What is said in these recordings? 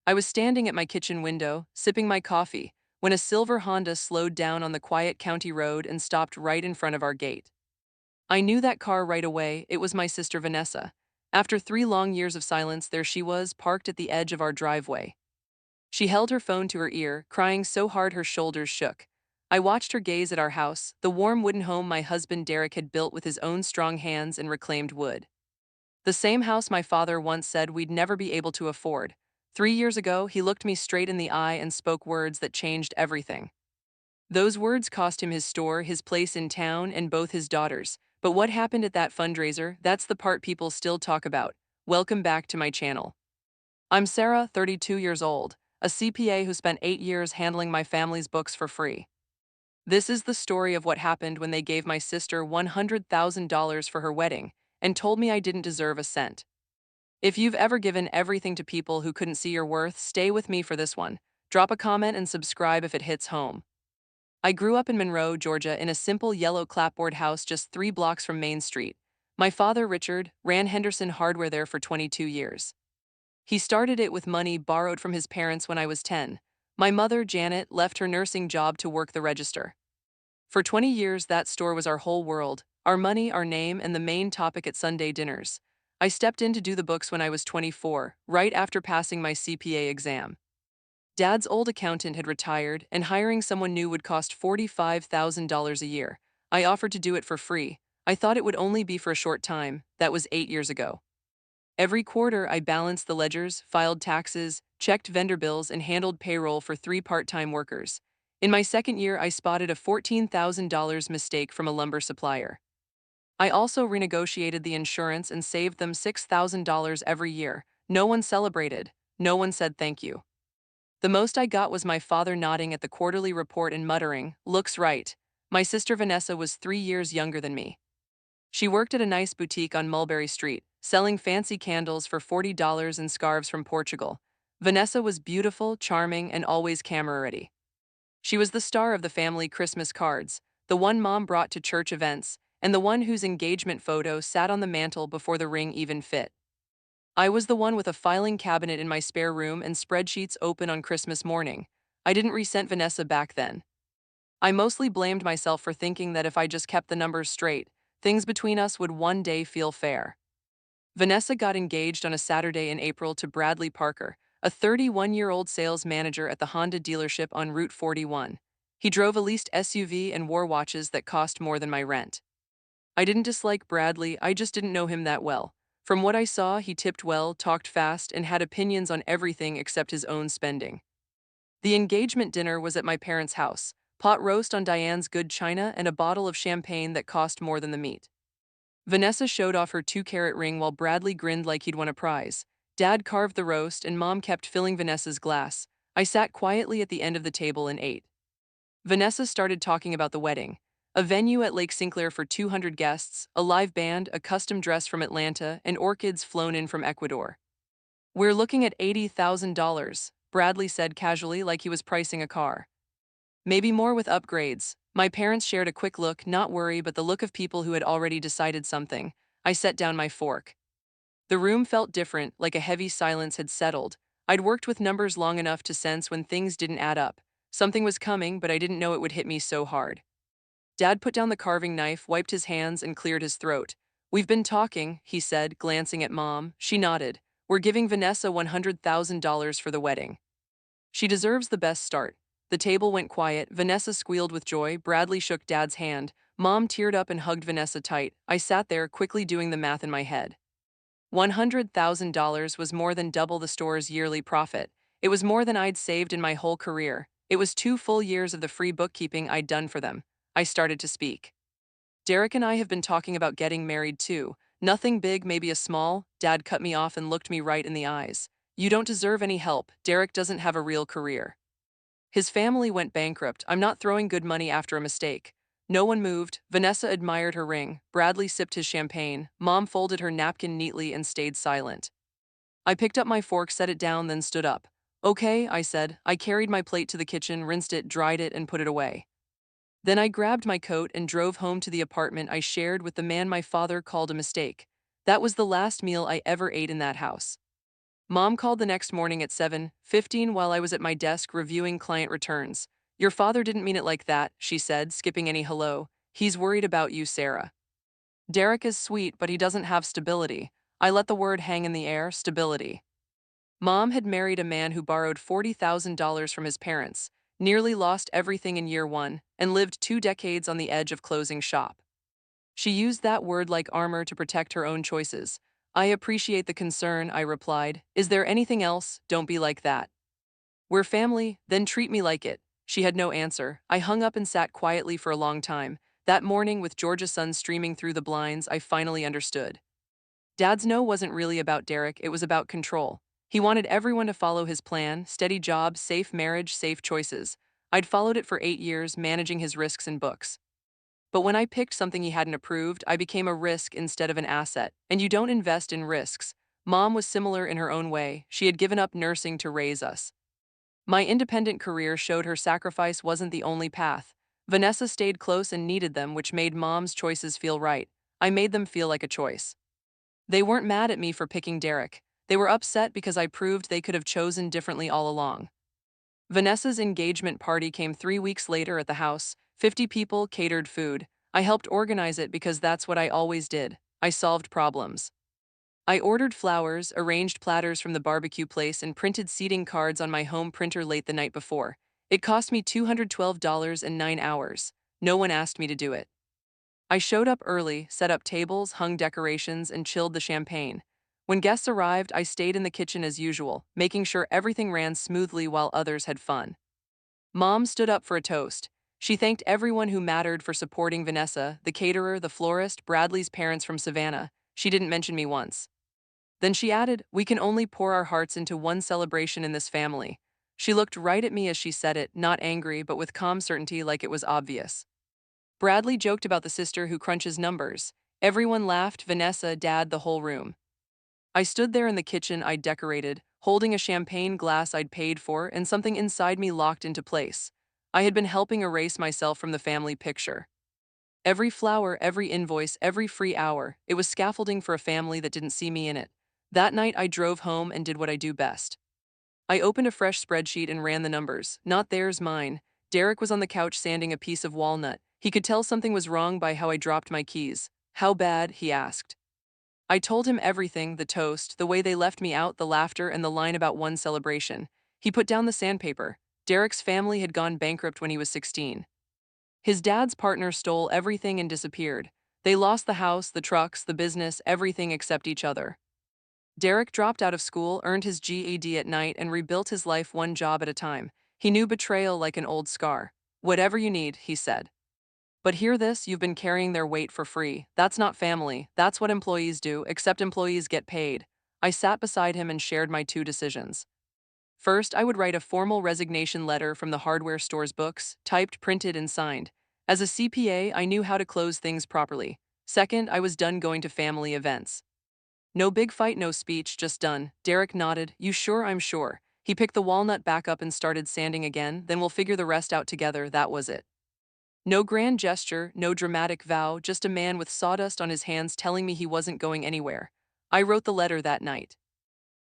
I was standing at my kitchen window, sipping my coffee, when a silver Honda slowed down on the quiet county road and stopped right in front of our gate. I knew that car right away. It was my sister Vanessa. After 3 long years of silence, there she was, parked at the edge of our driveway. She held her phone to her ear, crying so hard her shoulders shook. I watched her gaze at our house, the warm wooden home my husband Derek had built with his own strong hands and reclaimed wood. The same house my father once said we'd never be able to afford. 3 years ago, he looked me straight in the eye and spoke words that changed everything. Those words cost him his store, his place in town, and both his daughters. But what happened at that fundraiser, that's the part people still talk about. Welcome back to my channel. I'm Sarah, 32 years old, a CPA who spent 8 years handling my family's books for free. This is the story of what happened when they gave my sister $100,000 for her wedding and told me I didn't deserve a cent. If you've ever given everything to people who couldn't see your worth, stay with me for this one. Drop a comment and subscribe if it hits home. I grew up in Monroe, Georgia, in a simple yellow clapboard house just 3 blocks from Main Street. My father, Richard, ran Henderson Hardware there for 22 years. He started it with money borrowed from his parents when I was 10. My mother, Janet, left her nursing job to work the register. For 20 years, that store was our whole world, our money, our name, and the main topic at Sunday dinners. I stepped in to do the books when I was 24, right after passing my CPA exam. Dad's old accountant had retired, and hiring someone new would cost $45,000 a year. I offered to do it for free. I thought it would only be for a short time. That was 8 years ago. Every quarter, I balanced the ledgers, filed taxes, checked vendor bills, and handled payroll for 3 part-time workers. In my second year, I spotted a $14,000 mistake from a lumber supplier. I also renegotiated the insurance and saved them $6,000 every year. No one celebrated. No one said thank you. The most I got was my father nodding at the quarterly report and muttering, "Looks right." My sister Vanessa was 3 years younger than me. She worked at a nice boutique on Mulberry Street, selling fancy candles for $40 and scarves from Portugal. Vanessa was beautiful, charming, and always camera ready. She was the star of the family Christmas cards, the one Mom brought to church events, and the one whose engagement photo sat on the mantel before the ring even fit. I was the one with a filing cabinet in my spare room and spreadsheets open on Christmas morning. I didn't resent Vanessa back then. I mostly blamed myself for thinking that if I just kept the numbers straight, things between us would one day feel fair. Vanessa got engaged on a Saturday in April to Bradley Parker, a 31-year-old sales manager at the Honda dealership on Route 41. He drove a leased SUV and wore watches that cost more than my rent. I didn't dislike Bradley, I just didn't know him that well. From what I saw, he tipped well, talked fast, and had opinions on everything except his own spending. The engagement dinner was at my parents' house, pot roast on Diane's good china and a bottle of champagne that cost more than the meat. Vanessa showed off her 2-carat ring while Bradley grinned like he'd won a prize. Dad carved the roast and Mom kept filling Vanessa's glass. I sat quietly at the end of the table and ate. Vanessa started talking about the wedding. A venue at Lake Sinclair for 200 guests, a live band, a custom dress from Atlanta, and orchids flown in from Ecuador. "We're looking at $80,000, Bradley said casually like he was pricing a car. "Maybe more with upgrades." My parents shared a quick look, not worry, but the look of people who had already decided something. I set down my fork. The room felt different, like a heavy silence had settled. I'd worked with numbers long enough to sense when things didn't add up. Something was coming, but I didn't know it would hit me so hard. Dad put down the carving knife, wiped his hands, and cleared his throat. "We've been talking," he said, glancing at Mom. She nodded. "We're giving Vanessa $100,000 for the wedding. She deserves the best start." The table went quiet. Vanessa squealed with joy. Bradley shook Dad's hand. Mom teared up and hugged Vanessa tight. I sat there, quickly doing the math in my head. $100,000 was more than double the store's yearly profit. It was more than I'd saved in my whole career. It was 2 full years of the free bookkeeping I'd done for them. I started to speak. "Derek and I have been talking about getting married too. Nothing big, maybe a small." Dad cut me off and looked me right in the eyes. "You don't deserve any help. Derek doesn't have a real career. His family went bankrupt. I'm not throwing good money after a mistake." No one moved. Vanessa admired her ring. Bradley sipped his champagne. Mom folded her napkin neatly and stayed silent. I picked up my fork, set it down, then stood up. "Okay," I said. I carried my plate to the kitchen, rinsed it, dried it, and put it away. Then I grabbed my coat and drove home to the apartment I shared with the man my father called a mistake. That was the last meal I ever ate in that house. Mom called the next morning at 7:15 while I was at my desk reviewing client returns. Your father didn't mean it like that, she said, skipping any hello. He's worried about you, Sarah. Derek is sweet, but he doesn't have stability. I let the word hang in the air, stability. Mom had married a man who borrowed $40,000 from his parents, nearly lost everything in year one, and lived 2 decades on the edge of closing shop. She used that word like armor to protect her own choices. I appreciate the concern, I replied. Is there anything else? Don't be like that. We're family, then treat me like it. She had no answer. I hung up and sat quietly for a long time. That morning, with Georgia's sun streaming through the blinds, I finally understood. Dad's no wasn't really about Derek, it was about control. He wanted everyone to follow his plan: steady job, safe marriage, safe choices. I'd followed it for 8 years, managing his risks and books. But when I picked something he hadn't approved, I became a risk instead of an asset. And you don't invest in risks. Mom was similar in her own way. She had given up nursing to raise us. My independent career showed her sacrifice wasn't the only path. Vanessa stayed close and needed them, which made Mom's choices feel right. I made them feel like a choice. They weren't mad at me for picking Derek. They were upset because I proved they could have chosen differently all along. Vanessa's engagement party came 3 weeks later at the house. 50 people, catered food. I helped organize it because that's what I always did. I solved problems. I ordered flowers, arranged platters from the barbecue place, and printed seating cards on my home printer late the night before. It cost me $212 in 9 hours. No one asked me to do it. I showed up early, set up tables, hung decorations, and chilled the champagne. When guests arrived, I stayed in the kitchen as usual, making sure everything ran smoothly while others had fun. Mom stood up for a toast. She thanked everyone who mattered for supporting Vanessa, the caterer, the florist, Bradley's parents from Savannah. She didn't mention me once. Then she added, "We can only pour our hearts into one celebration in this family." She looked right at me as she said it, not angry, but with calm certainty, like it was obvious. Bradley joked about the sister who crunches numbers. Everyone laughed, Vanessa, Dad, the whole room. I stood there in the kitchen I'd decorated, holding a champagne glass I'd paid for, and something inside me locked into place. I had been helping erase myself from the family picture. Every flower, every invoice, every free hour, it was scaffolding for a family that didn't see me in it. That night I drove home and did what I do best. I opened a fresh spreadsheet and ran the numbers. Not theirs, mine. Derek was on the couch sanding a piece of walnut. He could tell something was wrong by how I dropped my keys. How bad? He asked. I told him everything: the toast, the way they left me out, the laughter, and the line about one celebration. He put down the sandpaper. Derek's family had gone bankrupt when he was 16. His dad's partner stole everything and disappeared. They lost the house, the trucks, the business, everything except each other. Derek dropped out of school, earned his GED at night, and rebuilt his life one job at a time. He knew betrayal like an old scar. Whatever you need, he said. But hear this, you've been carrying their weight for free. That's not family. That's what employees do, except employees get paid. I sat beside him and shared my two decisions. First, I would write a formal resignation letter from the hardware store's books, typed, printed, and signed. As a CPA, I knew how to close things properly. Second, I was done going to family events. No big fight, no speech, just done. Derek nodded. You sure? I'm sure. He picked the walnut back up and started sanding again. Then we'll figure the rest out together. That was it. No grand gesture, no dramatic vow, just a man with sawdust on his hands telling me he wasn't going anywhere. I wrote the letter that night.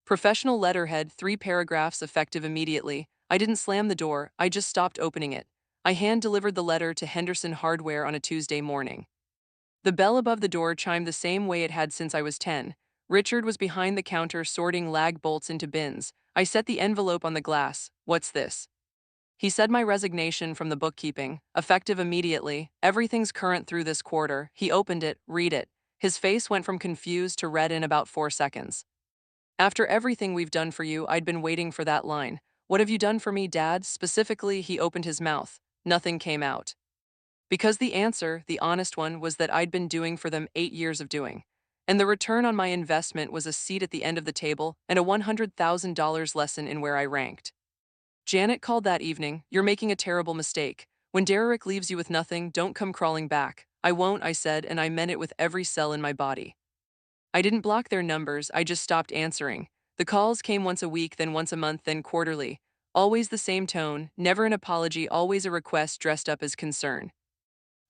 Professional letterhead, 3 paragraphs, effective immediately. I didn't slam the door, I just stopped opening it. I hand-delivered the letter to Henderson Hardware on a Tuesday morning. The bell above the door chimed the same way it had since I was 10. Richard was behind the counter sorting lag bolts into bins. I set the envelope on the glass. What's this? He said, my resignation from the bookkeeping, effective immediately. Everything's current through this quarter. He opened it, read it. His face went from confused to red in about 4 seconds. After everything we've done for you, I'd been waiting for that line. What have you done for me, Dad? Specifically, he opened his mouth. Nothing came out. Because the answer, the honest one, was that I'd been doing for them 8 years of doing. And the return on my investment was a seat at the end of the table and a $100,000 lesson in where I ranked. Janet called that evening. You're making a terrible mistake. When Derek leaves you with nothing, don't come crawling back. I won't, I said, and I meant it with every cell in my body. I didn't block their numbers, I just stopped answering. The calls came once a week, then once a month, then quarterly. Always the same tone, never an apology, always a request dressed up as concern.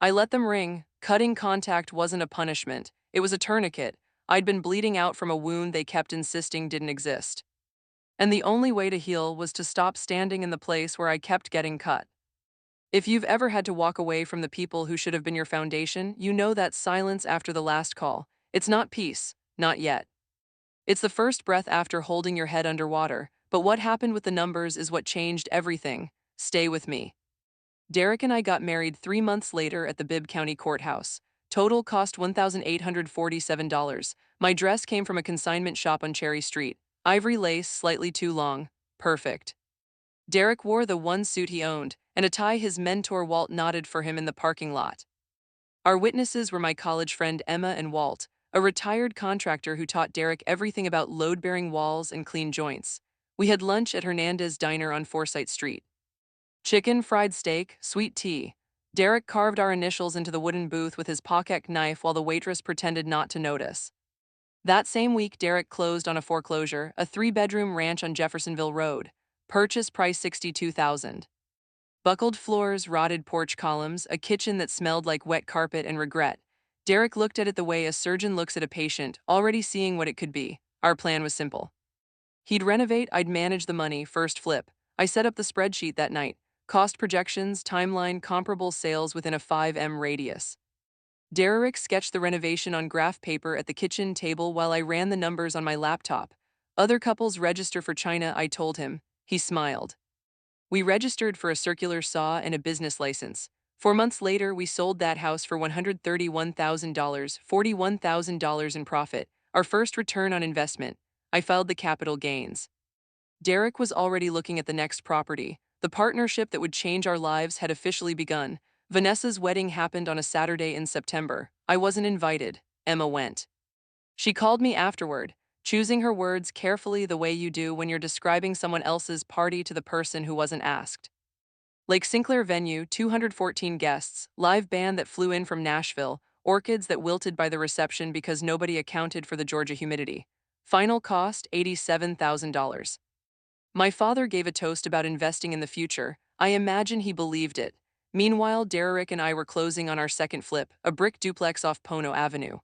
I let them ring. Cutting contact wasn't a punishment, it was a tourniquet. I'd been bleeding out from a wound they kept insisting didn't exist. And the only way to heal was to stop standing in the place where I kept getting cut. If you've ever had to walk away from the people who should have been your foundation, you know that silence after the last call. It's not peace, not yet. It's the first breath after holding your head underwater, but what happened with the numbers is what changed everything. Stay with me. Derek and I got married 3 months later at the Bibb County Courthouse. Total cost $1,847. My dress came from a consignment shop on Cherry Street. Ivory lace, slightly too long. Perfect. Derek wore the one suit he owned, and a tie his mentor Walt knotted for him in the parking lot. Our witnesses were my college friend Emma and Walt, a retired contractor who taught Derek everything about load-bearing walls and clean joints. We had lunch at Hernandez Diner on Forsyth Street. Chicken, fried steak, sweet tea. Derek carved our initials into the wooden booth with his pocket knife while the waitress pretended not to notice. That same week, Derek closed on a foreclosure, a 3-bedroom ranch on Jeffersonville Road. Purchase price $62,000. Buckled floors, rotted porch columns, a kitchen that smelled like wet carpet and regret. Derek looked at it the way a surgeon looks at a patient, already seeing what it could be. Our plan was simple. He'd renovate, I'd manage the money, first flip. I set up the spreadsheet that night. Cost projections, timeline, comparable sales within a 5M radius. Derek sketched the renovation on graph paper at the kitchen table while I ran the numbers on my laptop. Other couples register for China, I told him. He smiled. We registered for a circular saw and a business license. 4 months later, we sold that house for $131,000, $41,000 in profit, our first return on investment. I filed the capital gains. Derek was already looking at the next property. The partnership that would change our lives had officially begun. Vanessa's wedding happened on a Saturday in September. I wasn't invited. Emma went. She called me afterward, choosing her words carefully the way you do when you're describing someone else's party to the person who wasn't asked. Lake Sinclair venue, 214 guests, live band that flew in from Nashville, orchids that wilted by the reception because nobody accounted for the Georgia humidity. Final cost, $87,000. My father gave a toast about investing in the future. I imagine he believed it. Meanwhile, Derek and I were closing on our second flip, a brick duplex off Pono Avenue.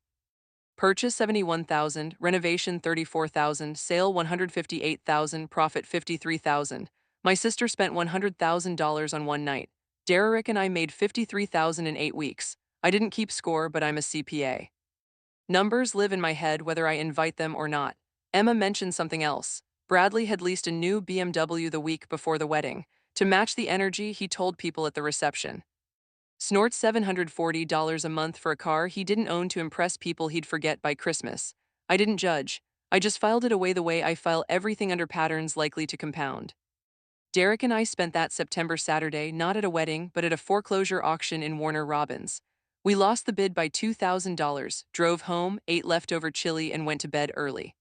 Purchase $71,000, renovation $34,000, sale $158,000, profit $53,000. My sister spent $100,000 on one night. Derek and I made $53,000 in 8 weeks. I didn't keep score, but I'm a CPA. Numbers live in my head whether I invite them or not. Emma mentioned something else. Bradley had leased a new BMW the week before the wedding. To match the energy, he told people at the reception. Snorts $740 a month for a car he didn't own to impress people he'd forget by Christmas. I didn't judge. I just filed it away the way I file everything under patterns likely to compound. Derek and I spent that September Saturday not at a wedding but at a foreclosure auction in Warner Robins. We lost the bid by $2,000, drove home, ate leftover chili, and went to bed early.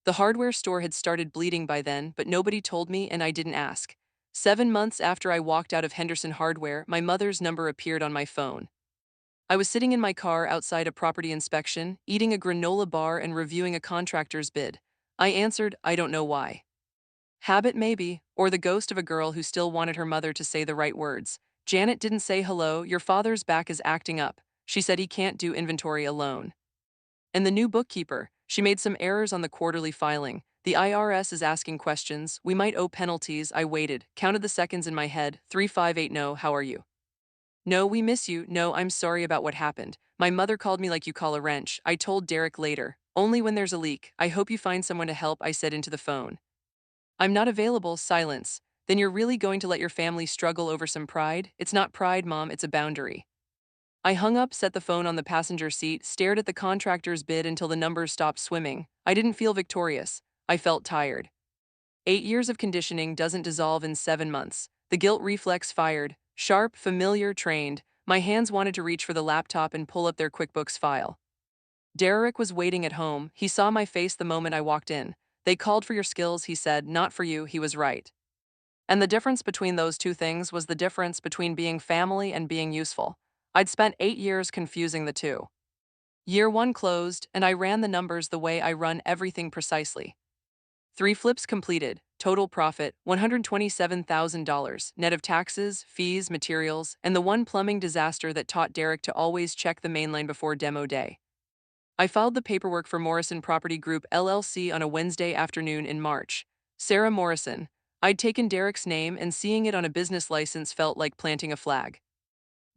The hardware store had started bleeding by then, but nobody told me and I didn't ask. 7 months after I walked out of Henderson Hardware, my mother's number appeared on my phone. I was sitting in my car outside a property inspection, eating a granola bar and reviewing a contractor's bid. I answered, I don't know why. Habit maybe, or the ghost of a girl who still wanted her mother to say the right words. Janet didn't say hello, your father's back is acting up. She said he can't do inventory alone. And the new bookkeeper, she made some errors on the quarterly filing. The IRS is asking questions, we might owe penalties. I waited, counted the seconds in my head. 3580, no, how are you? No, we miss you. No, I'm sorry about what happened. My mother called me like you call a wrench. I told Derek later. Only when there's a leak. I hope you find someone to help, I said into the phone. I'm not available. Silence. Then you're really going to let your family struggle over some pride? It's not pride, Mom, it's a boundary. I hung up, set the phone on the passenger seat, stared at the contractor's bid until the numbers stopped swimming. I didn't feel victorious. I felt tired. 8 years of conditioning doesn't dissolve in 7 months. The guilt reflex fired. Sharp, familiar, trained. My hands wanted to reach for the laptop and pull up their QuickBooks file. Derek was waiting at home. He saw my face the moment I walked in. They called for your skills, he said, not for you. He was right. And the difference between those two things was the difference between being family and being useful. I'd spent 8 years confusing the two. Year 1 closed, and I ran the numbers the way I run everything precisely. 3 flips completed, total profit, $127,000, net of taxes, fees, materials, and the one plumbing disaster that taught Derek to always check the mainline before demo day. I filed the paperwork for Morrison Property Group LLC on a Wednesday afternoon in March. Sarah Morrison. I'd taken Derek's name, and seeing it on a business license felt like planting a flag.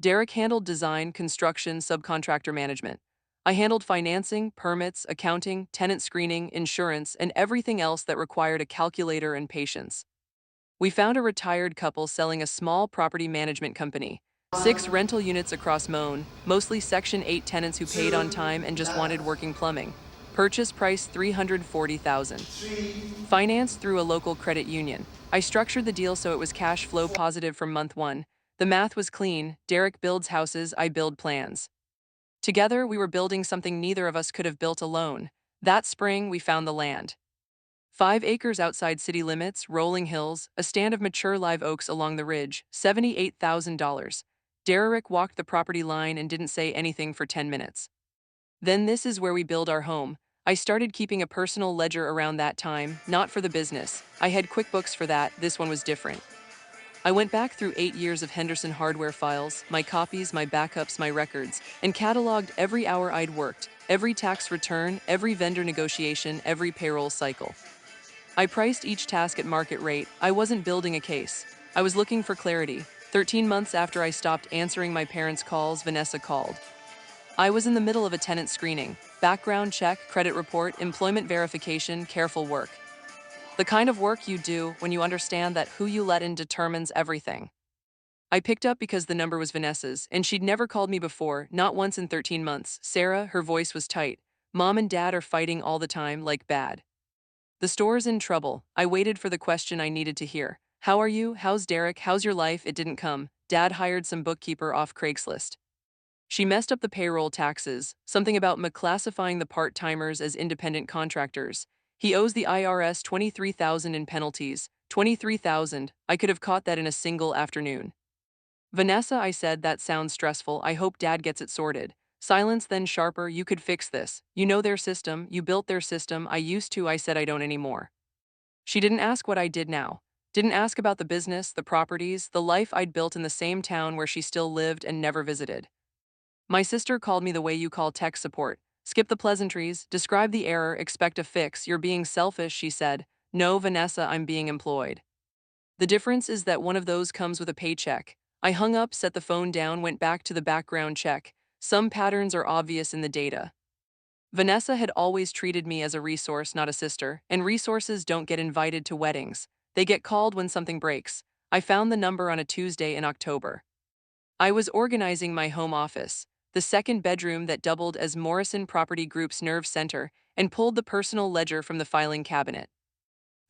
Derek handled design, construction, subcontractor management. I handled financing, permits, accounting, tenant screening, insurance, and everything else that required a calculator and patience. We found a retired couple selling a small property management company. 6 rental units across Moan, mostly Section 8 tenants who paid on time and just wanted working plumbing. Purchase price $340,000. Financed through a local credit union. I structured the deal so it was cash flow positive from month 1. The math was clean. Derek builds houses, I build plans. Together, we were building something neither of us could have built alone. That spring, we found the land. 5 acres outside city limits, rolling hills, a stand of mature live oaks along the ridge, $78,000. Derek walked the property line and didn't say anything for 10 minutes. Then this is where we build our home. I started keeping a personal ledger around that time, not for the business. I had QuickBooks for that, this one was different. I went back through 8 years of Henderson hardware files, my copies, my backups, my records, and cataloged every hour I'd worked, every tax return, every vendor negotiation, every payroll cycle. I priced each task at market rate. I wasn't building a case. I was looking for clarity. 13 months after I stopped answering my parents' calls, Vanessa called. I was in the middle of a tenant screening. Background check, credit report, employment verification, careful work. The kind of work you do when you understand that who you let in determines everything. I picked up because the number was Vanessa's, and she'd never called me before, not once in 13 months. Sarah, her voice was tight. Mom and Dad are fighting all the time, like bad. The store's in trouble. I waited for the question I needed to hear. How are you? How's Derek? How's your life? It didn't come. Dad hired some bookkeeper off Craigslist. She messed up the payroll taxes, something about classifying the part-timers as independent contractors. He owes the IRS $23,000 in penalties. $23,000. I could have caught that in a single afternoon. Vanessa, I said, that sounds stressful. I hope Dad gets it sorted. Silence, then sharper. You could fix this. You know their system. You built their system. I used to. I said I don't anymore. She didn't ask what I did now. Didn't ask about the business, the properties, the life I'd built in the same town where she still lived and never visited. My sister called me the way you call tech support. Skip the pleasantries, describe the error, expect a fix. You're being selfish, she said. No, Vanessa, I'm being employed. The difference is that one of those comes with a paycheck. I hung up, set the phone down, went back to the background check. Some patterns are obvious in the data. Vanessa had always treated me as a resource, not a sister, and resources don't get invited to weddings. They get called when something breaks. I found the number on a Tuesday in October. I was organizing my home office, the second bedroom that doubled as Morrison Property Group's nerve center, and pulled the personal ledger from the filing cabinet.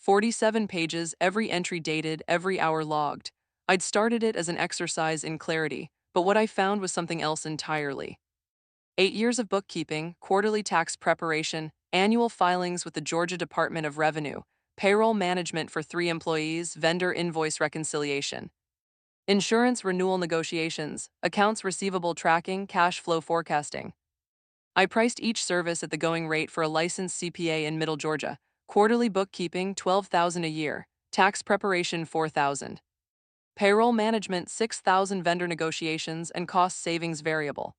47 pages, every entry dated, every hour logged. I'd started it as an exercise in clarity, but what I found was something else entirely. 8 years of bookkeeping, quarterly tax preparation, annual filings with the Georgia Department of Revenue, payroll management for 3 employees, vendor invoice reconciliation, insurance renewal negotiations, accounts receivable tracking, cash flow forecasting. I priced each service at the going rate for a licensed CPA in Middle Georgia. Quarterly bookkeeping, $12,000 a year. Tax preparation, $4,000. Payroll management, $6,000. Vendor negotiations and cost savings variable.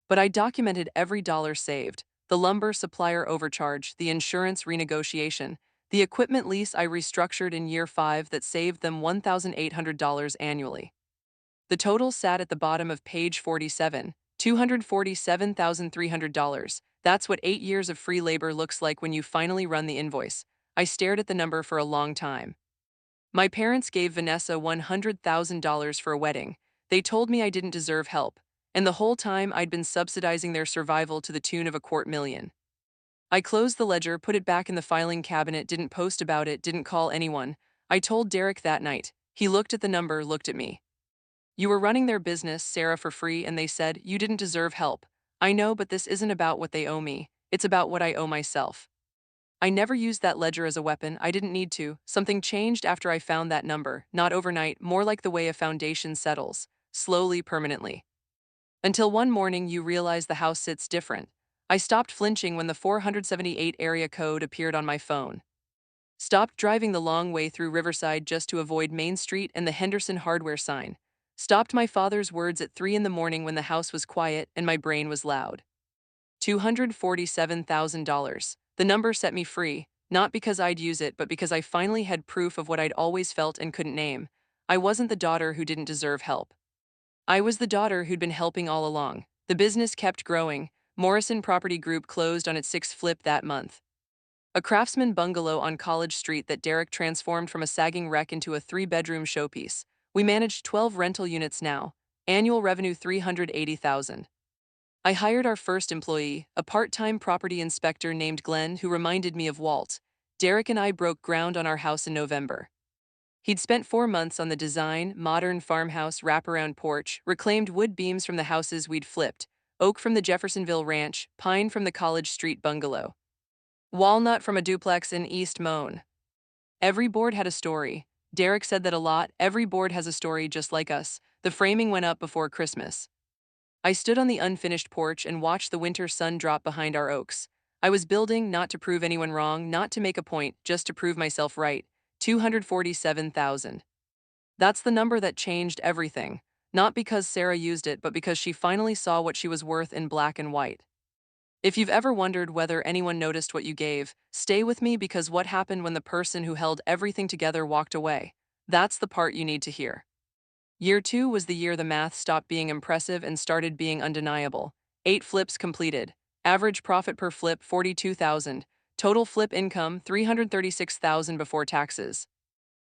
But I documented every dollar saved: the lumber supplier overcharge, the insurance renegotiation, the equipment lease I restructured in year 5 that saved them $1,800 annually. The total sat at the bottom of page 47, $247,300. That's what 8 years of free labor looks like when you finally run the invoice. I stared at the number for a long time. My parents gave Vanessa $100,000 for a wedding. They told me I didn't deserve help, and the whole time I'd been subsidizing their survival to the tune of $250,000. I closed the ledger, put it back in the filing cabinet, didn't post about it, didn't call anyone. I told Derek that night. He looked at the number, looked at me. You were running their business, Sarah, for free, and they said you didn't deserve help. I know, but this isn't about what they owe me. It's about what I owe myself. I never used that ledger as a weapon. I didn't need to. Something changed after I found that number, not overnight, more like the way a foundation settles, slowly, permanently. Until one morning you realize the house sits different. I stopped flinching when the 478 area code appeared on my phone. Stopped driving the long way through Riverside just to avoid Main Street and the Henderson hardware sign. Stopped my father's words at 3 in the morning when the house was quiet and my brain was loud. $247,000. The number set me free. not because I'd use it, but because I finally had proof of what I'd always felt and couldn't name. I wasn't the daughter who didn't deserve help. I was the daughter who'd been helping all along. The business kept growing. Morrison Property Group closed on its sixth flip that month. A craftsman bungalow on College Street that Derek transformed from a sagging wreck into a three-bedroom showpiece. We managed 12 rental units now. Annual revenue $380,000. I hired our first employee, a part-time property inspector named Glenn who reminded me of Walt. Derek and I broke ground on our house in November. He'd spent 4 months on the design, modern farmhouse wraparound porch, reclaimed wood beams from the houses we'd flipped, oak from the Jeffersonville ranch, pine from the College Street bungalow, walnut from a duplex in East Moan. Every board had a story. Derek said that a lot. Every board has a story just like us. The framing went up before Christmas. I stood on the unfinished porch and watched the winter sun drop behind our oaks. I was building not to prove anyone wrong, not to make a point, just to prove myself right. 247,000. That's the number that changed everything. Not because Sarah used it, but because she finally saw what she was worth in black and white. If you've ever wondered whether anyone noticed what you gave, stay with me because what happened when the person who held everything together walked away? That's the part you need to hear. Year 2 was the year the math stopped being impressive and started being undeniable. 8 flips completed. Average profit per flip 42,000. Total flip income 336,000 before taxes.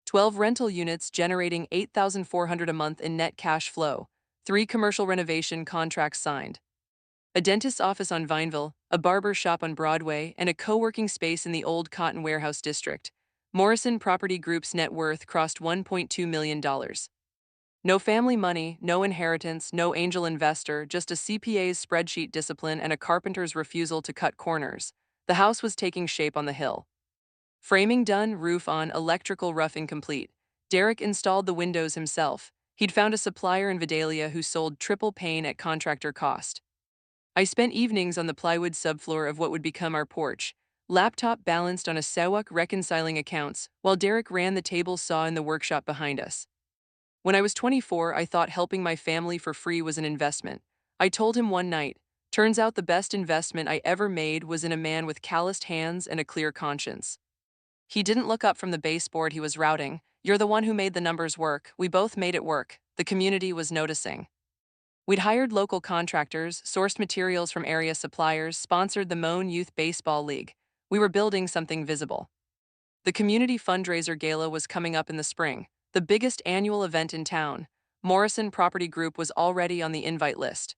12 rental units generating 8,400 a month in net cash flow. 3 commercial renovation contracts signed. A dentist's office on Vineville, a barber shop on Broadway, and a co-working space in the old Cotton Warehouse district. Morrison Property Group's net worth crossed $1.2 million. No family money, no inheritance, no angel investor, just a CPA's spreadsheet discipline and a carpenter's refusal to cut corners. The house was taking shape on the hill. Framing done, roof on, electrical roughing complete. Derek installed the windows himself. He'd found a supplier in Vidalia who sold triple pane at contractor cost. I spent evenings on the plywood subfloor of what would become our porch, laptop balanced on a sewak reconciling accounts, while Derek ran the table saw in the workshop behind us. When I was 24, I thought helping my family for free was an investment. I told him one night, turns out the best investment I ever made was in a man with calloused hands and a clear conscience. He didn't look up from the baseboard he was routing. You're the one who made the numbers work. We both made it work. The community was noticing. We'd hired local contractors, sourced materials from area suppliers, sponsored the Moan Youth Baseball League. We were building something visible. The community fundraiser gala was coming up in the spring, the biggest annual event in town. Morrison Property Group was already on the invite list.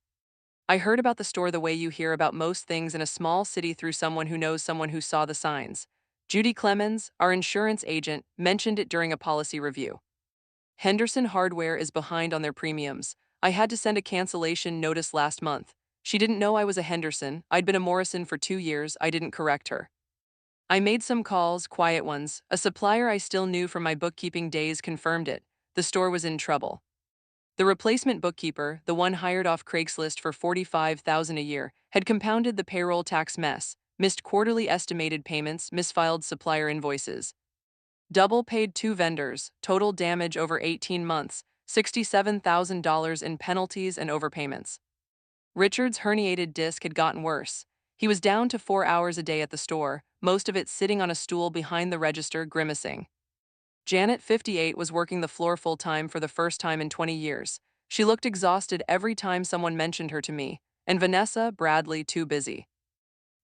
I heard about the store the way you hear about most things in a small city through someone who knows someone who saw the signs. Judy Clemens, our insurance agent, mentioned it during a policy review. Henderson Hardware is behind on their premiums. I had to send a cancellation notice last month. She didn't know I was a Henderson. I'd been a Morrison for 2 years. I didn't correct her. I made some calls, quiet ones. A supplier I still knew from my bookkeeping days confirmed it. The store was in trouble. The replacement bookkeeper, the one hired off Craigslist for $45,000 a year, had compounded the payroll tax mess, missed quarterly estimated payments, misfiled supplier invoices. Double paid 2 vendors, total damage over 18 months, $67,000 in penalties and overpayments. Richard's herniated disc had gotten worse. He was down to 4 hours a day at the store, most of it sitting on a stool behind the register, grimacing. Janet, 58, was working the floor full-time for the first time in 20 years. She looked exhausted every time someone mentioned her to me. And Vanessa, Bradley, too busy.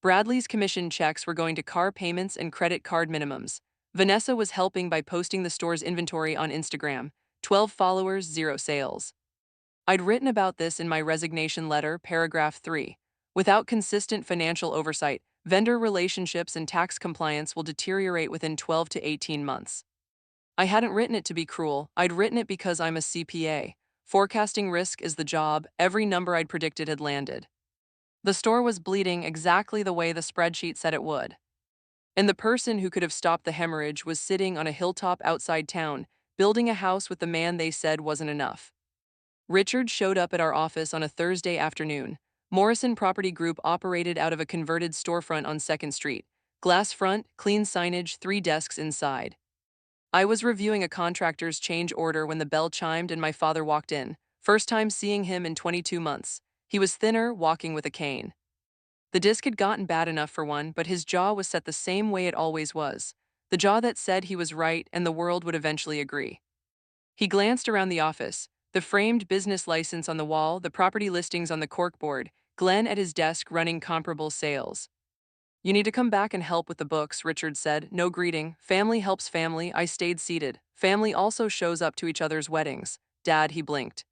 Bradley's commission checks were going to car payments and credit card minimums. Vanessa was helping by posting the store's inventory on Instagram. 12 followers, 0 sales. I'd written about this in my resignation letter, paragraph 3. Without consistent financial oversight, vendor relationships and tax compliance will deteriorate within 12 to 18 months. I hadn't written it to be cruel. I'd written it because I'm a CPA. Forecasting risk is the job. Every number I'd predicted had landed. The store was bleeding exactly the way the spreadsheet said it would. And the person who could have stopped the hemorrhage was sitting on a hilltop outside town, building a house with the man they said wasn't enough. Richard showed up at our office on a Thursday afternoon. Morrison Property Group operated out of a converted storefront on 2nd Street. Glass front, clean signage, 3 desks inside. I was reviewing a contractor's change order when the bell chimed and my father walked in. First time seeing him in 22 months. He was thinner, walking with a cane. The disc had gotten bad enough for one, but his jaw was set the same way it always was. The jaw that said he was right and the world would eventually agree. He glanced around the office, the framed business license on the wall, the property listings on the corkboard, Glenn at his desk running comparable sales. You need to come back and help with the books, Richard said. No greeting. Family helps family. I stayed seated. Family also shows up to each other's weddings. Dad, he blinked.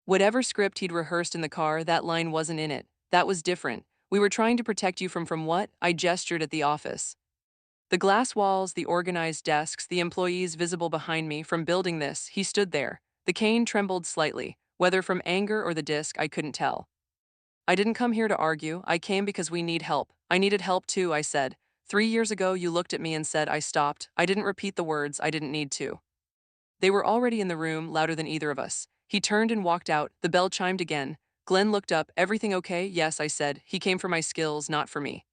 Whatever script he'd rehearsed in the car, that line wasn't in it. That was different. We were trying to protect you from what? I gestured at the office. The glass walls, the organized desks, the employees visible behind me. From building this, he stood there. The cane trembled slightly. Whether from anger or the disc, I couldn't tell. I didn't come here to argue. I came because we need help. I needed help too, I said. 3 years ago, you looked at me and said I stopped. I didn't repeat the words. I didn't need to. They were already in the room, louder than either of us. He turned and walked out. The bell chimed again. Glenn looked up. Everything okay? Yes, I said. He came for my skills, not for me.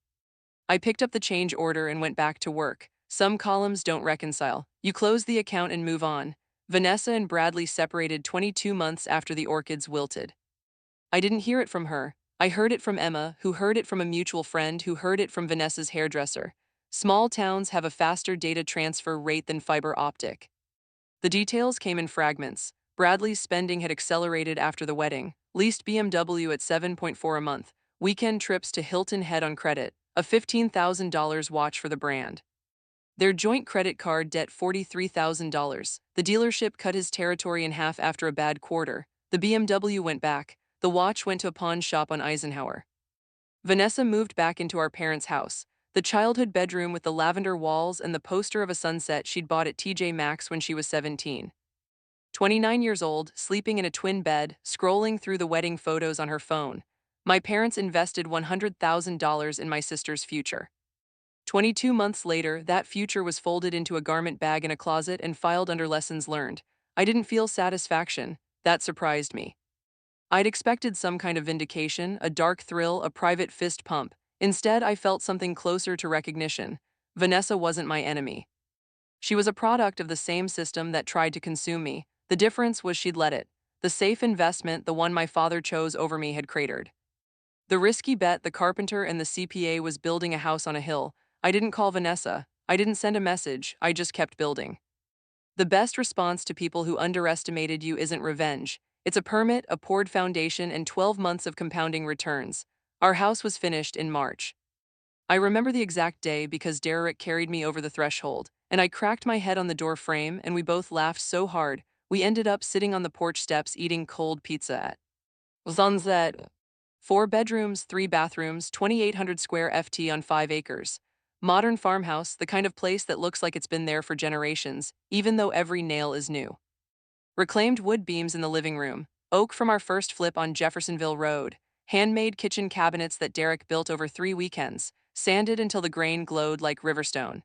I picked up the change order and went back to work. Some columns don't reconcile. You close the account and move on. Vanessa and Bradley separated 22 months after the orchids wilted. I didn't hear it from her. I heard it from Emma, who heard it from a mutual friend, who heard it from Vanessa's hairdresser. Small towns have a faster data transfer rate than fiber optic. The details came in fragments. Bradley's spending had accelerated after the wedding. Leased BMW at 7.4 a month. Weekend trips to Hilton Head on credit. A $15,000 watch for the brand. Their joint credit card debt $43,000. The dealership cut his territory in half after a bad quarter. The BMW went back. The watch went to a pawn shop on Eisenhower. Vanessa moved back into our parents' house. The childhood bedroom with the lavender walls and the poster of a sunset she'd bought at TJ Maxx when she was 17. 29 years old, sleeping in a twin bed, scrolling through the wedding photos on her phone. My parents invested $100,000 in my sister's future. 22 months later, that future was folded into a garment bag in a closet and filed under lessons learned. I didn't feel satisfaction. That surprised me. I'd expected some kind of vindication, a dark thrill, a private fist pump. Instead, I felt something closer to recognition. Vanessa wasn't my enemy. She was a product of the same system that tried to consume me. The difference was she'd let it. The safe investment, the one my father chose over me, had cratered. The risky bet, the carpenter and the CPA, was building a house on a hill. I didn't call Vanessa. I didn't send a message. I just kept building. The best response to people who underestimated you isn't revenge. It's a permit, a poured foundation, and 12 months of compounding returns. Our house was finished in March. I remember the exact day because Derek carried me over the threshold, and I cracked my head on the door frame, and we both laughed so hard, we ended up sitting on the porch steps eating cold pizza at Sunset. 4 bedrooms, 3 bathrooms, 2,800 square FT on 5 acres. Modern farmhouse, the kind of place that looks like it's been there for generations, even though every nail is new. Reclaimed wood beams in the living room, oak from our first flip on Jeffersonville Road, handmade kitchen cabinets that Derek built over 3 weekends, sanded until the grain glowed like riverstone.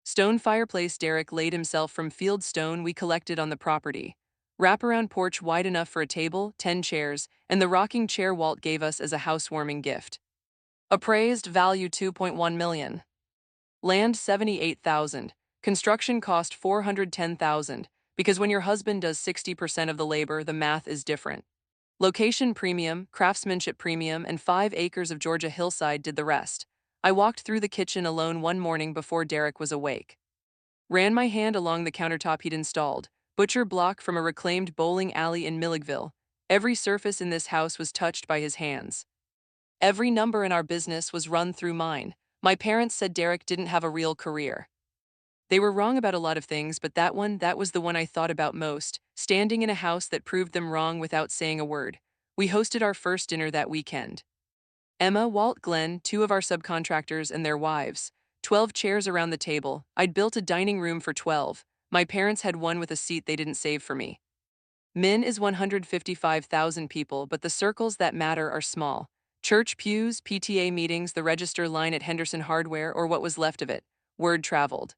Stone fireplace Derek laid himself from field stone we collected on the property. Wraparound porch wide enough for a table, 10 chairs, and the rocking chair Walt gave us as a housewarming gift. Appraised value $2.1 million. Land $78,000. Construction cost $410,000, because when your husband does 60% of the labor, the math is different. Location premium, craftsmanship premium, and 5 acres of Georgia hillside did the rest. I walked through the kitchen alone one morning before Derek was awake. Ran my hand along the countertop he'd installed, butcher block from a reclaimed bowling alley in Milledgeville. Every surface in this house was touched by his hands. Every number in our business was run through mine. My parents said Derek didn't have a real career. They were wrong about a lot of things, but that was the one I thought about most, standing in a house that proved them wrong without saying a word. We hosted our first dinner that weekend. Emma, Walt, Glenn, 2 of our subcontractors and their wives. 12 chairs around the table. I'd built a dining room for 12. My parents had one with a seat they didn't save for me. Min is 155,000 people, but the circles that matter are small. Church pews, PTA meetings, the register line at Henderson Hardware, or what was left of it. Word traveled.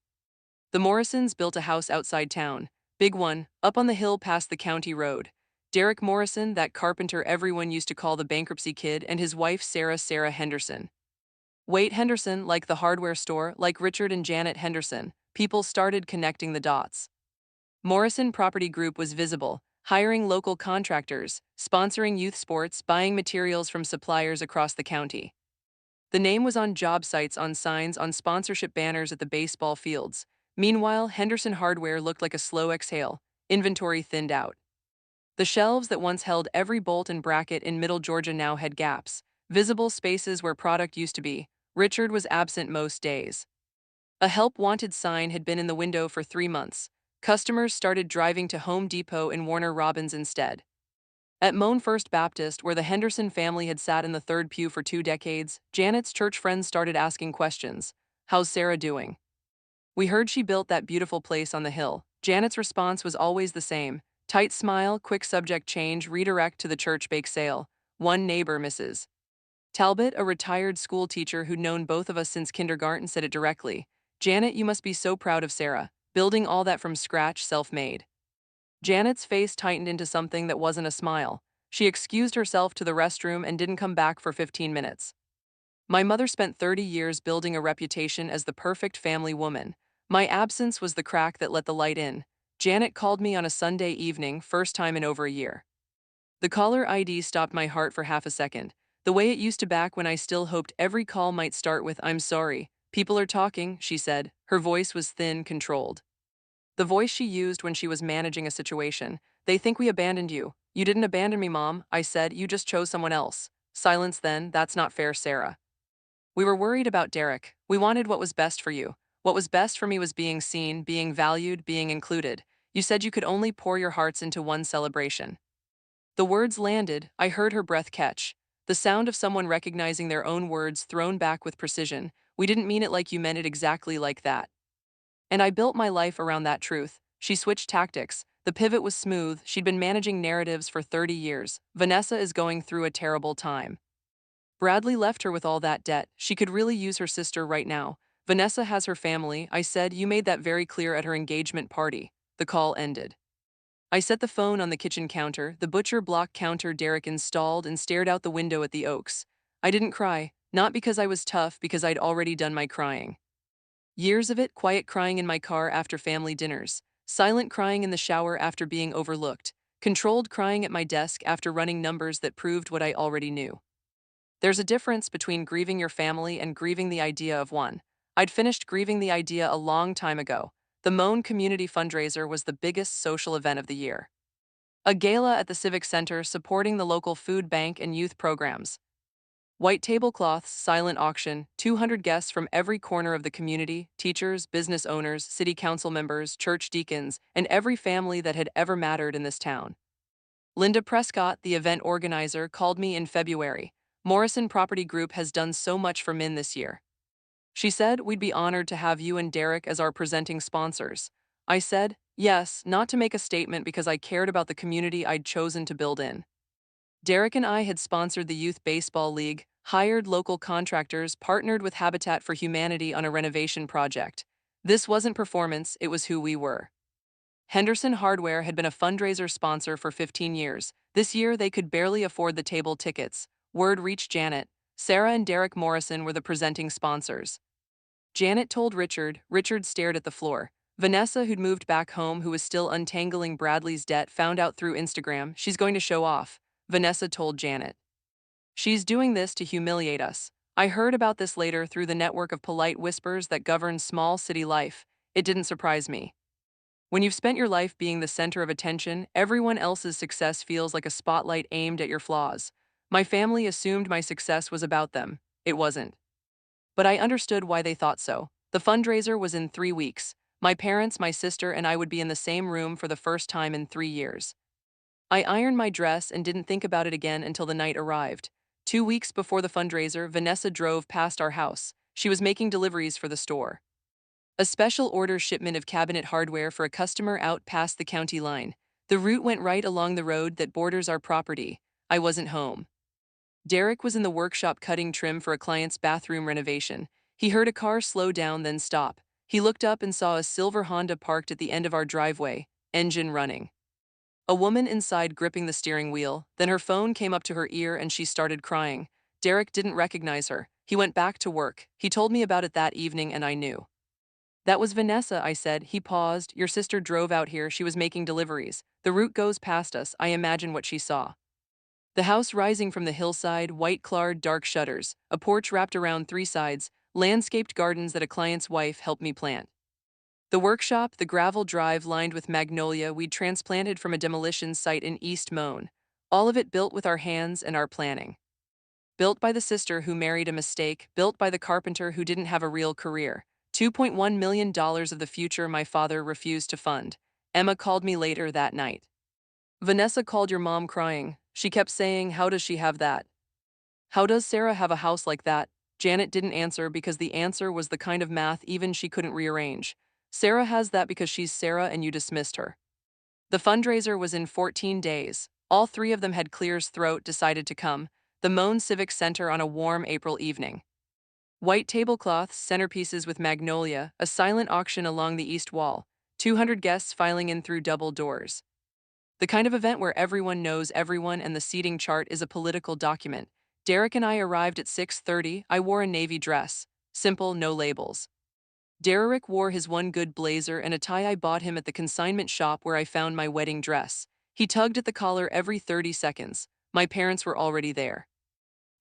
The Morrisons built a house outside town. Big one, up on the hill past the county road. Derek Morrison, that carpenter everyone used to call the bankruptcy kid, and his wife Sarah Henderson. Wait, Henderson, like the hardware store, like Richard and Janet Henderson. People started connecting the dots. Morrison Property Group was visible, hiring local contractors, sponsoring youth sports, buying materials from suppliers across the county. The name was on job sites, on signs, on sponsorship banners at the baseball fields. Meanwhile, Henderson Hardware looked like a slow exhale. Inventory thinned out. The shelves that once held every bolt and bracket in Middle Georgia now had gaps, visible spaces where product used to be. Richard was absent most days. A help wanted sign had been in the window for 3 months. Customers started driving to Home Depot and Warner Robins instead. At Moan First Baptist, where the Henderson family had sat in the third pew for 2 decades, Janet's church friends started asking questions. How's Sarah doing? We heard she built that beautiful place on the hill. Janet's response was always the same. Tight smile, quick subject change, redirect to the church bake sale. One neighbor, Mrs. Talbot, a retired school teacher who'd known both of us since kindergarten, said it directly. Janet, you must be so proud of Sarah, building all that from scratch, self-made. Janet's face tightened into something that wasn't a smile. She excused herself to the restroom and didn't come back for 15 minutes. My mother spent 30 years building a reputation as the perfect family woman. My absence was the crack that let the light in. Janet called me on a Sunday evening, first time in over a year. The caller ID stopped my heart for half a second, the way it used to back when I still hoped every call might start with, "I'm sorry. People are talking," she said. Her voice was thin, controlled. The voice she used when she was managing a situation. "They think we abandoned you." "You didn't abandon me, Mom," I said. "You just chose someone else." Silence then. "That's not fair, Sarah. We were worried about Derek. We wanted what was best for you. What was best for me was being seen, being valued, being included. You said you could only pour your hearts into one celebration." The words landed. I heard her breath catch. The sound of someone recognizing their own words thrown back with precision. "We didn't mean it like you meant it, exactly like that." And I built my life around that truth. She switched tactics. The pivot was smooth. She'd been managing narratives for 30 years. "Vanessa is going through a terrible time. Bradley left her with all that debt. She could really use her sister right now. Vanessa has her family," I said. "You made that very clear at her engagement party." The call ended. I set the phone on the kitchen counter, the butcher block counter Derek installed, and stared out the window at the oaks. I didn't cry, not because I was tough, because I'd already done my crying. Years of it, quiet crying in my car after family dinners, silent crying in the shower after being overlooked, controlled crying at my desk after running numbers that proved what I already knew. There's a difference between grieving your family and grieving the idea of one. I'd finished grieving the idea a long time ago. The Moan Community Fundraiser was the biggest social event of the year. A gala at the Civic Center supporting the local food bank and youth programs. White tablecloths, silent auction, 200 guests from every corner of the community, teachers, business owners, city council members, church deacons, and every family that had ever mattered in this town. Linda Prescott, the event organizer, called me in February. "Morrison Property Group has done so much for Min this year." She said, "We'd be honored to have you and Derek as our presenting sponsors." I said, "Yes, not to make a statement, because I cared about the community I'd chosen to build in." Derek and I had sponsored the Youth Baseball League, hired local contractors, partnered with Habitat for Humanity on a renovation project. This wasn't performance, it was who we were. Henderson Hardware had been a fundraiser sponsor for 15 years. This year, they could barely afford the table tickets. Word reached Janet. Sarah and Derek Morrison were the presenting sponsors. Janet told Richard. Richard stared at the floor. Vanessa, who'd moved back home, who was still untangling Bradley's debt, found out through Instagram. "She's going to show off," Vanessa told Janet. "She's doing this to humiliate us." I heard about this later through the network of polite whispers that governs small city life. It didn't surprise me. When you've spent your life being the center of attention, everyone else's success feels like a spotlight aimed at your flaws. My family assumed my success was about them. It wasn't. But I understood why they thought so. The fundraiser was in 3 weeks. My parents, my sister, and I would be in the same room for the first time in 3 years. I ironed my dress and didn't think about it again until the night arrived. 2 weeks before the fundraiser, Vanessa drove past our house. She was making deliveries for the store. A special order shipment of cabinet hardware for a customer out past the county line. The route went right along the road that borders our property. I wasn't home. Derek was in the workshop cutting trim for a client's bathroom renovation. He heard a car slow down, then stop. He looked up and saw a silver Honda parked at the end of our driveway, engine running. A woman inside gripping the steering wheel, then her phone came up to her ear and she started crying. Derek didn't recognize her. He went back to work. He told me about it that evening and I knew. "That was Vanessa," I said. He paused. "Your sister drove out here. She was making deliveries. The route goes past us. I imagine what she saw." The house rising from the hillside, white-clawed dark shutters, a porch wrapped around three sides, landscaped gardens that a client's wife helped me plant. The workshop, the gravel drive lined with magnolia we'd transplanted from a demolition site in East Moan. All of it built with our hands and our planning. Built by the sister who married a mistake, built by the carpenter who didn't have a real career. $2.1 million of the future my father refused to fund. Emma called me later that night. Vanessa called your mom crying. She kept saying, "How does she have that? How does Sarah have a house like that?" Janet didn't answer because the answer was the kind of math even she couldn't rearrange. Sarah has that because she's Sarah and you dismissed her. The fundraiser was in 14 days. All three of them had Clear's throat decided to come. The Moan Civic Center on a warm April evening. White tablecloths, centerpieces with magnolia, a silent auction along the east wall, 200 guests filing in through double doors. The kind of event where everyone knows everyone and the seating chart is a political document. Derek and I arrived at 6:30. I wore a navy dress. Simple, no labels. Derek wore his one good blazer and a tie I bought him at the consignment shop where I found my wedding dress. He tugged at the collar every 30 seconds. My parents were already there.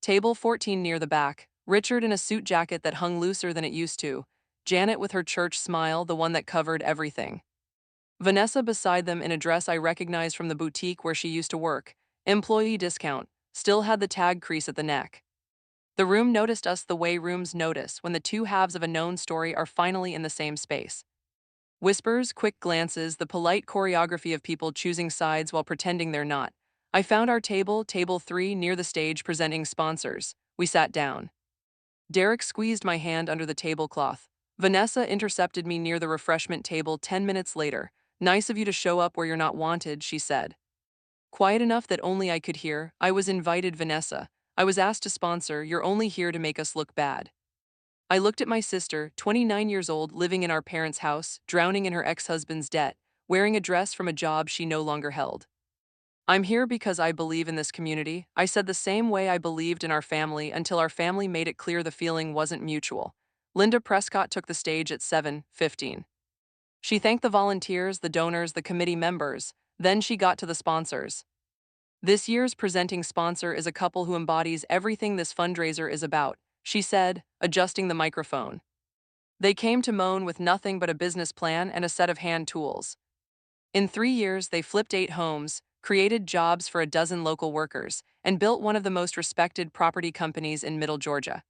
Table 14 near the back. Richard in a suit jacket that hung looser than it used to. Janet with her church smile, the one that covered everything. Vanessa beside them in a dress I recognized from the boutique where she used to work. Employee discount. Still had the tag crease at the neck. The room noticed us the way rooms notice when the two halves of a known story are finally in the same space. Whispers, quick glances, the polite choreography of people choosing sides while pretending they're not. I found our table, table 3, near the stage presenting sponsors. We sat down. Derek squeezed my hand under the tablecloth. Vanessa intercepted me near the refreshment table 10 minutes later. "Nice of you to show up where you're not wanted," she said. Quiet enough that only I could hear. "I was invited, Vanessa. I was asked to sponsor. You're only here to make us look bad." I looked at my sister, 29 years old, living in our parents' house, drowning in her ex-husband's debt, wearing a dress from a job she no longer held. "I'm here because I believe in this community." I said the same way I believed in our family until our family made it clear the feeling wasn't mutual. Linda Prescott took the stage at 7:15. She thanked the volunteers, the donors, the committee members. Then she got to the sponsors. "This year's presenting sponsor is a couple who embodies everything this fundraiser is about," she said, adjusting the microphone. "They came to Moan with nothing but a business plan and a set of hand tools. In 3 years, they flipped 8 homes, created jobs for a dozen local workers, and built one of the most respected property companies in Middle Georgia.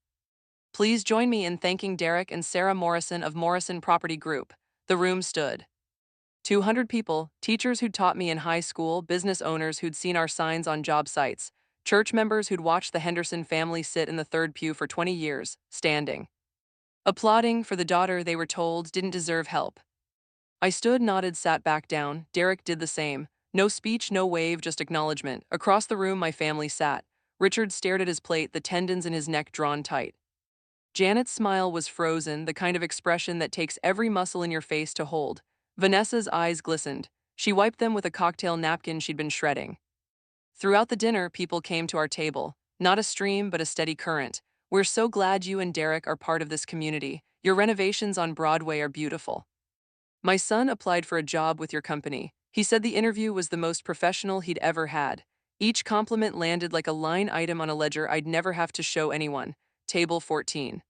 Please join me in thanking Derek and Sarah Morrison of Morrison Property Group." The room stood. 200 people, teachers who'd taught me in high school, business owners who'd seen our signs on job sites, church members who'd watched the Henderson family sit in the third pew for 20 years, standing. Applauding for the daughter they were told didn't deserve help. I stood, nodded, sat back down. Derek did the same. No speech, no wave, just acknowledgement. Across the room, my family sat. Richard stared at his plate, the tendons in his neck drawn tight. Janet's smile was frozen, the kind of expression that takes every muscle in your face to hold. Vanessa's eyes glistened. She wiped them with a cocktail napkin she'd been shredding. Throughout the dinner, people came to our table. Not a stream, but a steady current. "We're so glad you and Derek are part of this community. Your renovations on Broadway are beautiful. My son applied for a job with your company. He said the interview was the most professional he'd ever had. Each compliment landed like a line item on a ledger I'd never have to show anyone." Table 14.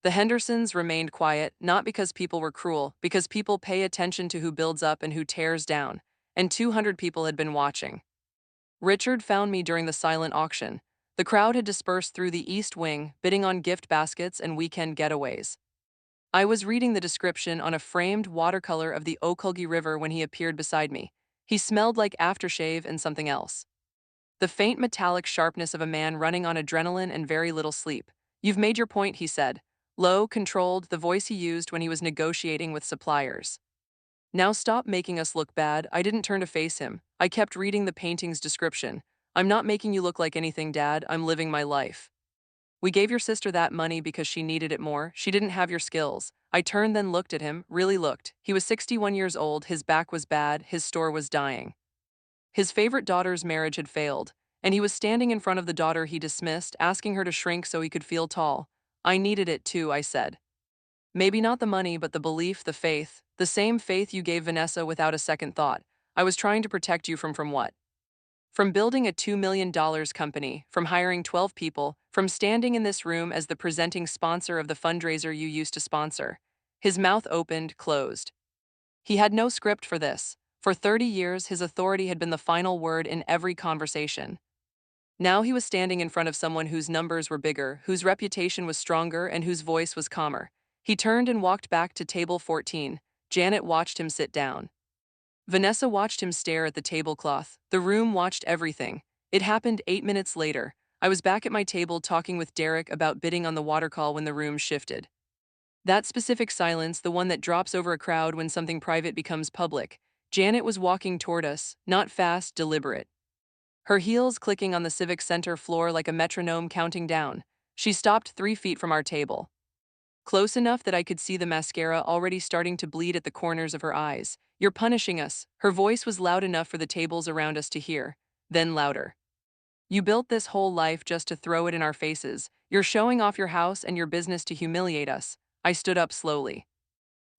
The Hendersons remained quiet, not because people were cruel, because people pay attention to who builds up and who tears down, and 200 people had been watching. Richard found me during the silent auction. The crowd had dispersed through the East Wing, bidding on gift baskets and weekend getaways. I was reading the description on a framed watercolor of the Okolgie River when he appeared beside me. He smelled like aftershave and something else. The faint metallic sharpness of a man running on adrenaline and very little sleep. "You've made your point," he said. Low, controlled, the voice he used when he was negotiating with suppliers. "Now stop making us look bad." I didn't turn to face him. I kept reading the painting's description. "I'm not making you look like anything, Dad. I'm living my life. We gave your sister that money because she needed it more. She didn't have your skills." I turned, then looked at him, really looked. He was 61 years old, his back was bad, his store was dying. His favorite daughter's marriage had failed, and he was standing in front of the daughter he dismissed, asking her to shrink so he could feel tall. "I needed it too," I said. "Maybe not the money, but the belief, the faith. The same faith you gave Vanessa without a second thought. I was trying to protect you from what?" From building a $2 million company, from hiring 12 people, from standing in this room as the presenting sponsor of the fundraiser you used to sponsor. His mouth opened, closed. He had no script for this. For 30 years, his authority had been the final word in every conversation. Now he was standing in front of someone whose numbers were bigger, whose reputation was stronger, and whose voice was calmer. He turned and walked back to table 14. Janet watched him sit down. Vanessa watched him stare at the tablecloth. The room watched everything. It happened 8 minutes later. I was back at my table talking with Derek about bidding on the water call when the room shifted. That specific silence, the one that drops over a crowd when something private becomes public. Janet was walking toward us, not fast, deliberate. Her heels clicking on the Civic Center floor like a metronome counting down. She stopped 3 feet from our table. Close enough that I could see the mascara already starting to bleed at the corners of her eyes. "You're punishing us." Her voice was loud enough for the tables around us to hear, then louder. "You built this whole life just to throw it in our faces. You're showing off your house and your business to humiliate us." I stood up slowly.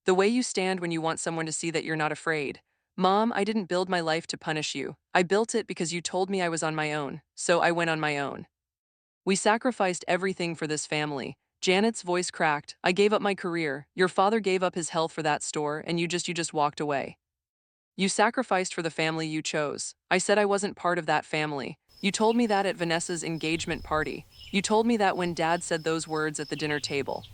"The way you stand when you want someone to see that you're not afraid. Mom, I didn't build my life to punish you. I built it because you told me I was on my own, so I went on my own. We sacrificed everything for this family." Janet's voice cracked. "I gave up my career. Your father gave up his health for that store, and you just walked away. You sacrificed for the family you chose." I said I wasn't part of that family. "You told me that at Vanessa's engagement party. You told me that when Dad said those words at the dinner table.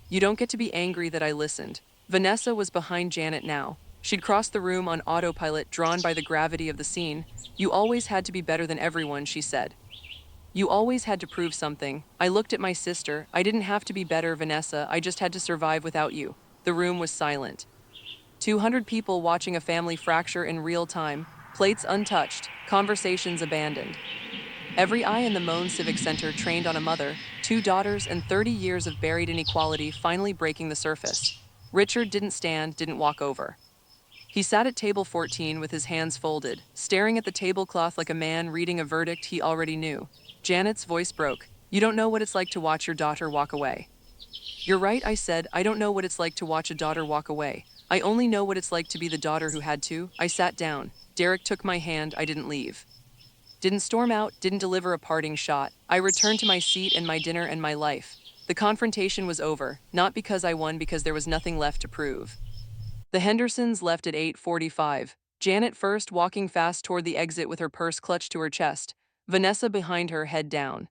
You don't get to be angry that I listened." Vanessa was behind Janet now. She'd crossed the room on autopilot, drawn by the gravity of the scene. "You always had to be better than everyone," she said. "You always had to prove something." I looked at my sister. "I didn't have to be better, Vanessa. I just had to survive without you." The room was silent. 200 people watching a family fracture in real time, plates untouched, conversations abandoned. Every eye in the Moan Civic Center trained on a mother, 2 daughters, and 30 years of buried inequality finally breaking the surface. Richard didn't stand, didn't walk over. He sat at table 14 with his hands folded, staring at the tablecloth like a man reading a verdict he already knew. Janet's voice broke. "You don't know what it's like to watch your daughter walk away." "You're right," I said. "I don't know what it's like to watch a daughter walk away. I only know what it's like to be the daughter who had to." I sat down. Derek took my hand. I didn't leave. Didn't storm out, didn't deliver a parting shot. I returned to my seat and my dinner and my life. The confrontation was over, not because I won, because there was nothing left to prove. The Hendersons left at 8:45. Janet first, walking fast toward the exit with her purse clutched to her chest. Vanessa behind her, head down.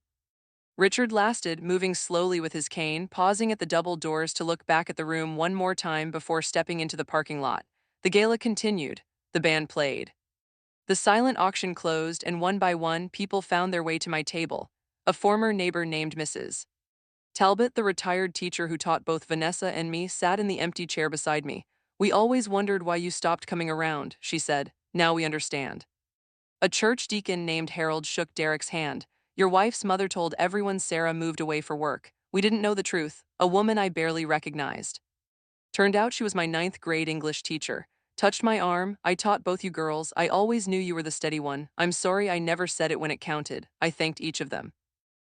Richard lasted, moving slowly with his cane, pausing at the double doors to look back at the room one more time before stepping into the parking lot. The gala continued. The band played. The silent auction closed, and one by one, people found their way to my table. A former neighbor named Mrs. Talbot, the retired teacher who taught both Vanessa and me, sat in the empty chair beside me. "We always wondered why you stopped coming around," she said. "Now we understand." A church deacon named Harold shook Derek's hand. "Your wife's mother told everyone Sarah moved away for work. We didn't know the truth. A woman I barely recognized. Turned out she was my ninth-grade English teacher. Touched my arm. "I taught both you girls. I always knew you were the steady one. I'm sorry I never said it when it counted." I thanked each of them.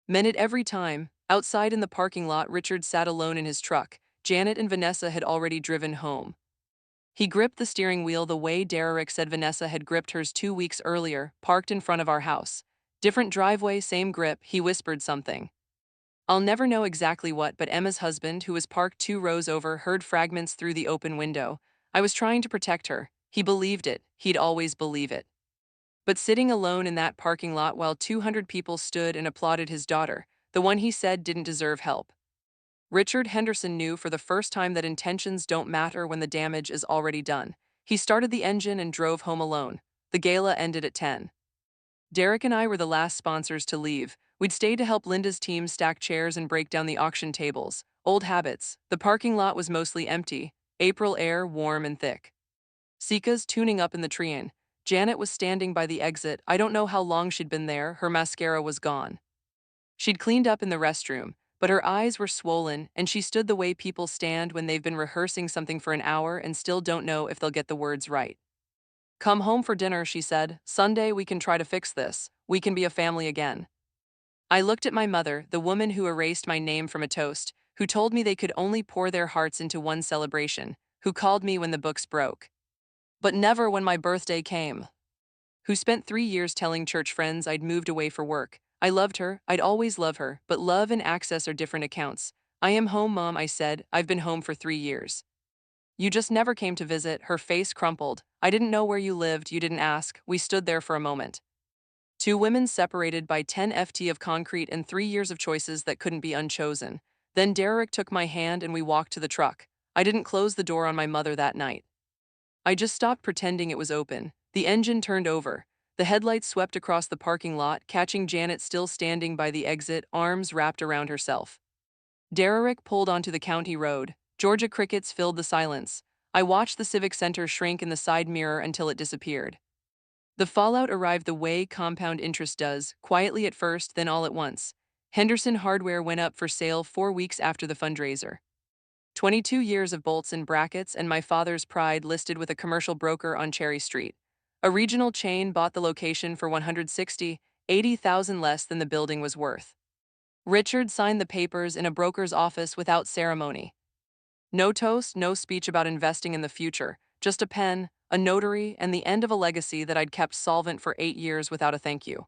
Meant it every time. Outside in the parking lot, Richard sat alone in his truck. Janet and Vanessa had already driven home. He gripped the steering wheel the way Derek said Vanessa had gripped hers 2 weeks earlier, parked in front of our house. Different driveway, same grip. He whispered something. I'll never know exactly what, but Emma's husband, who was parked 2 rows over, heard fragments through the open window. I was trying to protect her. He believed it. He'd always believe it. But sitting alone in that parking lot while 200 people stood and applauded his daughter, the one he said didn't deserve help. Richard Henderson knew for the first time that intentions don't matter when the damage is already done. He started the engine and drove home alone. The gala ended at 10. Derek and I were the last sponsors to leave. We'd stayed to help Linda's team stack chairs and break down the auction tables. Old habits. The parking lot was mostly empty. April air, warm and thick. Sika's tuning up in the Trian. Janet was standing by the exit. I don't know how long she'd been there. Her mascara was gone. She'd cleaned up in the restroom, but her eyes were swollen, and she stood the way people stand when they've been rehearsing something for an hour and still don't know if they'll get the words right. "Come home for dinner," she said. "Sunday we can try to fix this. We can be a family again." I looked at my mother, the woman who erased my name from a toast, who told me they could only pour their hearts into one celebration, who called me when the books broke, but never when my birthday came, who spent 3 years telling church friends I'd moved away for work. I loved her, I'd always love her, but love and access are different accounts. I am home, Mom, I said. I've been home for 3 years. You just never came to visit. Her face crumpled. I didn't know where you lived, you didn't ask. We stood there for a moment. Two women separated by 10 ft of concrete and 3 years of choices that couldn't be unchosen. Then Derek took my hand and we walked to the truck. I didn't close the door on my mother that night. I just stopped pretending it was open. The engine turned over. The headlights swept across the parking lot, catching Janet still standing by the exit, arms wrapped around herself. Derek pulled onto the county road. Georgia crickets filled the silence. I watched the Civic Center shrink in the side mirror until it disappeared. The fallout arrived the way compound interest does, quietly at first, then all at once. Henderson Hardware went up for sale 4 weeks after the fundraiser. 22 years of bolts and brackets and my father's pride listed with a commercial broker on Cherry Street. A regional chain bought the location for 160,000–80,000 less than the building was worth. Richard signed the papers in a broker's office without ceremony. No toast, no speech about investing in the future, just a pen, a notary, and the end of a legacy that I'd kept solvent for 8 years without a thank you.